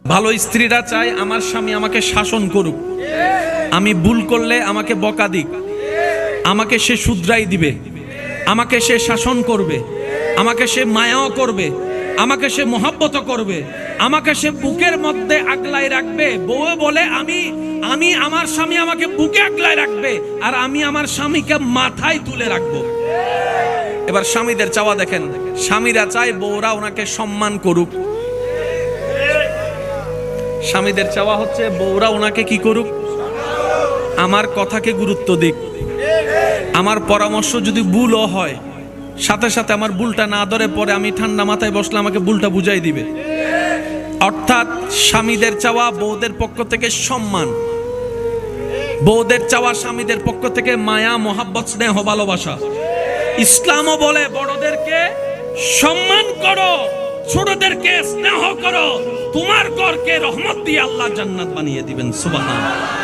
ভালো স্ত্রীরা চায় আমার স্বামী আমাকে শাসন করুক, আমি ভুল করলে আমাকে বকা দিক, আমাকে সে শুধরাই দিবে, আমাকে সে শাসন করবে, আমাকে সে মায়াও করবে, আমাকে সে মহব্বত করবে, আমাকে সে বুকের মধ্যে আগলায় রাখবে। বউ বলে আমি আমার স্বামী আমাকে বুকে আগলায় রাখবে আর আমি আমার স্বামীকে মাথায় তুলে রাখবো। এবার স্বামীদের চাওয়া দেখেন, স্বামীরা চায় বউরা ওনাকে সম্মান করুক। স্বামীদের চাওয়া হচ্ছে বউরা ওনাকে কি করুক, আমার কথাকে গুরুত্ব দিক, আমার পরামর্শ যদি ভুলও হয় সাথে সাথে আমার ভুলটা না ধরে পরে আমি ঠান্ডা মাথায় বসলে আমাকে ভুলটা বুঝাই দিবে। অর্থাৎ স্বামীদের চাওয়া বউদের পক্ষ থেকে সম্মান, বউদের চাওয়া স্বামীদের পক্ষ থেকে মায়া, মহাব্বত, স্নেহ, ভালোবাসা। ইসলামও বলে বড়দেরকে সম্মান করো, ছোটদেরকে স্নেহ করো, তোমার ঘরকে রহমত দিয়ে আল্লাহ জান্নাত বানিয়ে দিবেন। সুবহানাল্লাহ।